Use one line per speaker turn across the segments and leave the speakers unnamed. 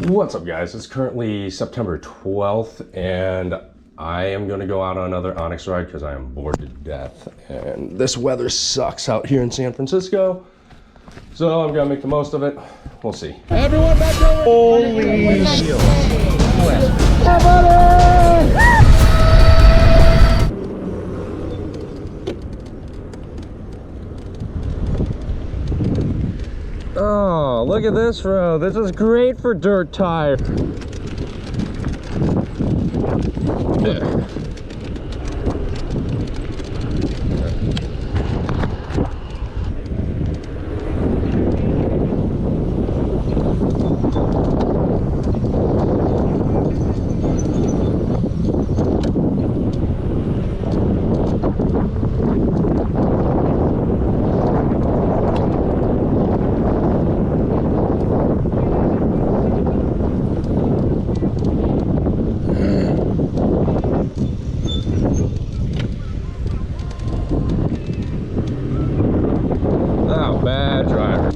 What's up, guys? It's currently September 12th and I am going to go out on another Onyx ride because I am bored to death and this weather sucks out here in San Francisco, so I'm going to make the most of it. We'll see. Everyone back there! Holy shit! Oh, look at this road. This is great for dirt tire. Yeah. Bad driver.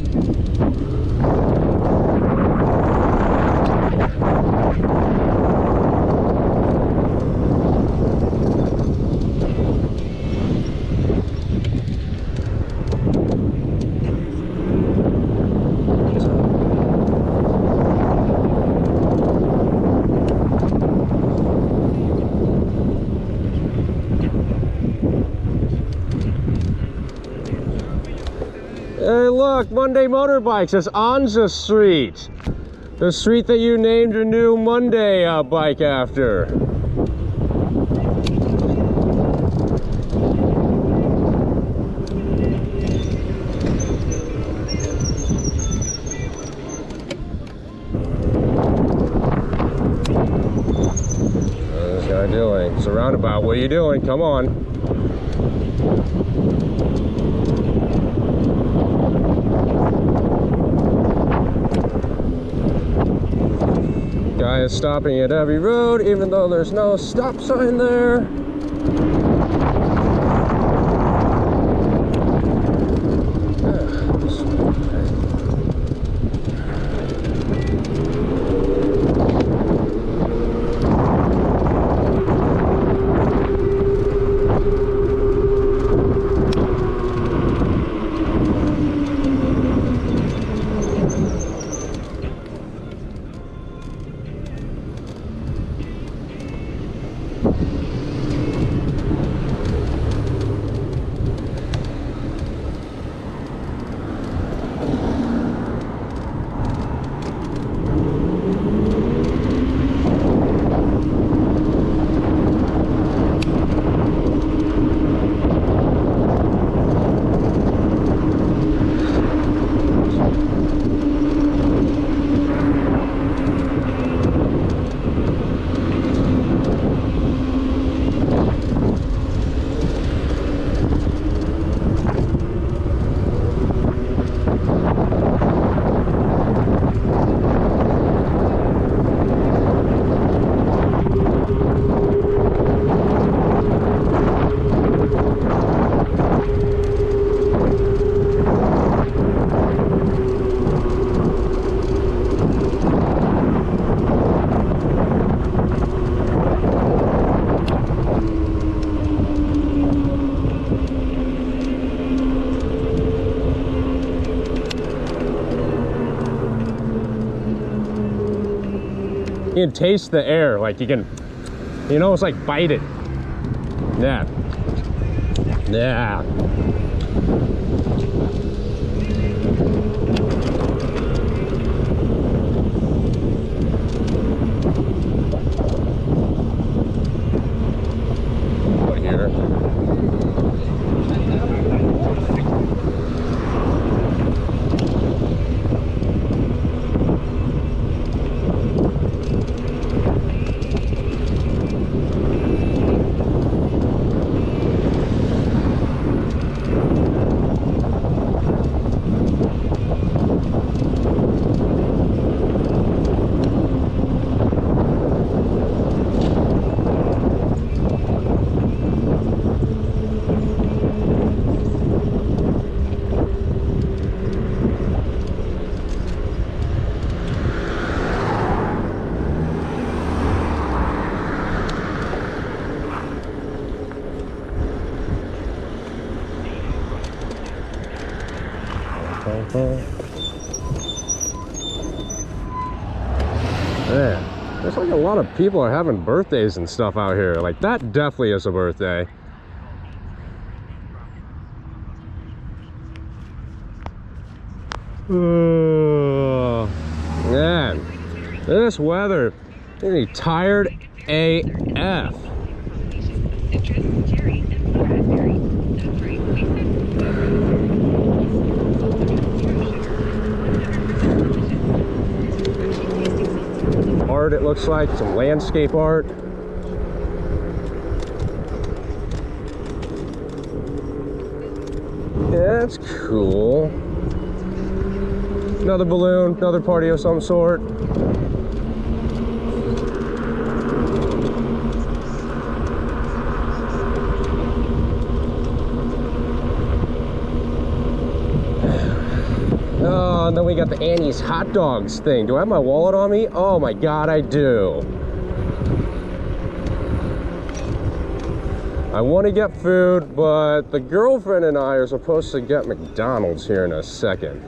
Hey look, Monday Motorbikes is on the street. The street that you named your new Monday bike after. What's this guy doing? It's a roundabout. What are you doing? Come on. Guy is stopping at every road, even though there's no stop sign there. You can taste the air, like you can almost like bite it. Yeah. Yeah. What here? Man, there's like a lot of people are having birthdays and stuff out here. Like that definitely is a birthday. Man, this weather is me tired AF. Art, it looks like some landscape art. Yeah, that's cool. Another balloon, another party of some sort. Oh, and then we got the Annie's hot dogs thing. Do I have my wallet on me? Oh my God, I do. I want to get food, but the girlfriend and I are supposed to get McDonald's here in a second.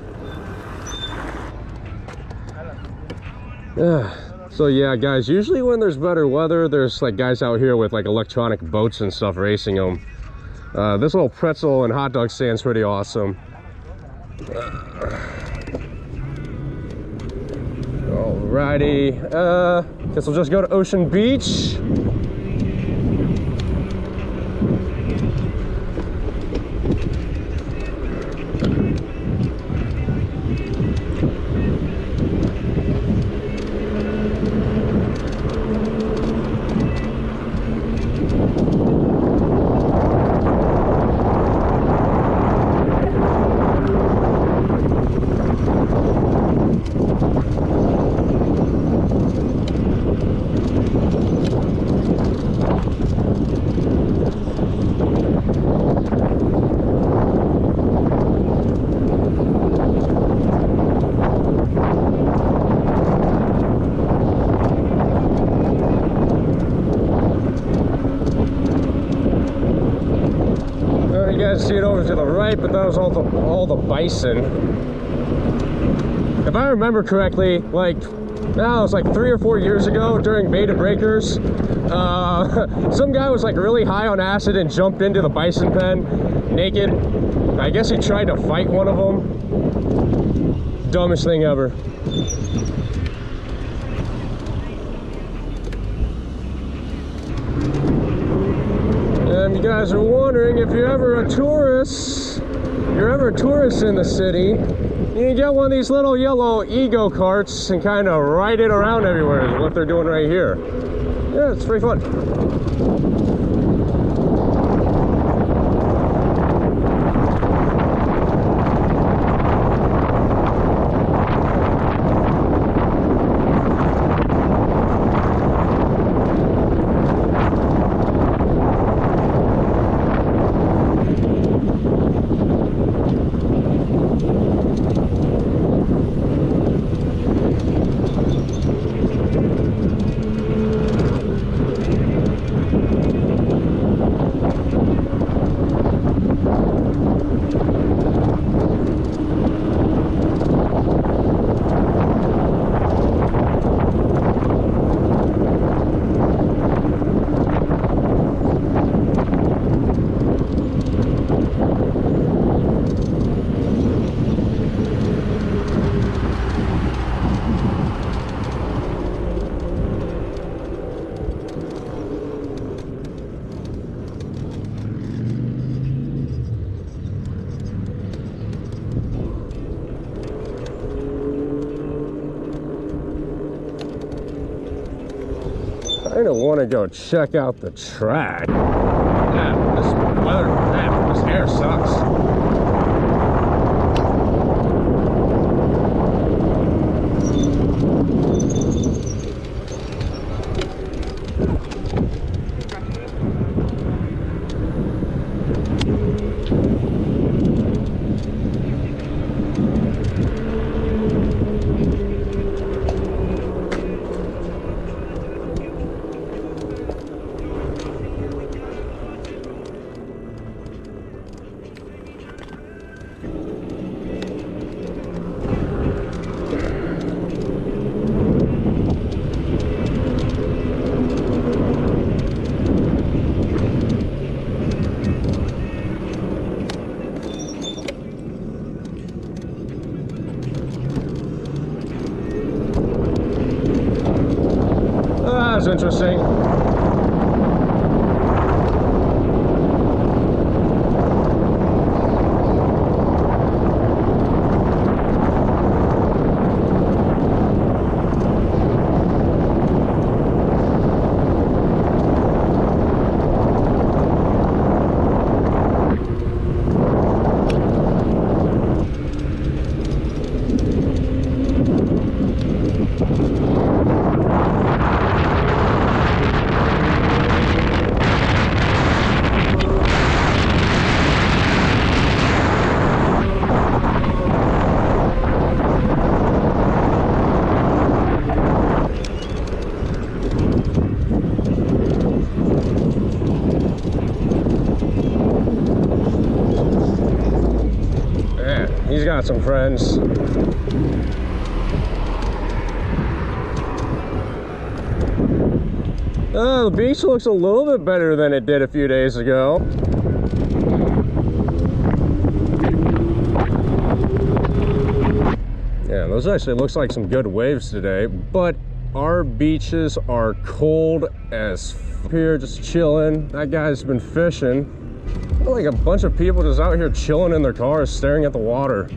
So yeah, guys, usually when there's better weather, there's like guys out here with like electronic boats and stuff racing them. This little pretzel and hot dog stand's pretty awesome. Alrighty, guess we'll just go to Ocean Beach. See it over to the right, but that was all the bison. If I remember correctly, like now it was like 3 or 4 years ago during Beta Breakers, some guy was like really high on acid and jumped into the bison pen naked. I guess he tried to fight one of them. Dumbest thing ever. And you guys are wondering if you're ever a tourist in the city, you can get one of these little yellow ego carts and kind of ride it around everywhere is what they're doing right here. Yeah, it's pretty fun. I don't want to go check out the track. Yeah, this weather, man, this air sucks. was interesting. He's got some friends. Oh, the beach looks a little bit better than it did a few days ago. Yeah, those actually looks like some good waves today, but our beaches are cold as f here, just chilling. That guy's been fishing. Like a bunch of people just out here chilling in their cars, staring at the water.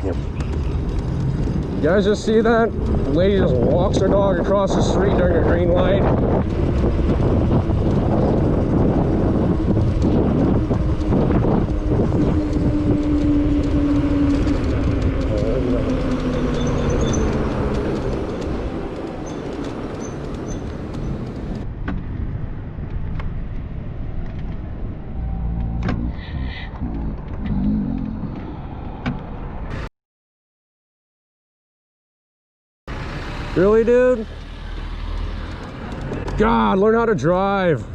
him. You guys just see that? The lady just walks her dog across the street during a green light. Really, dude? God, learn how to drive.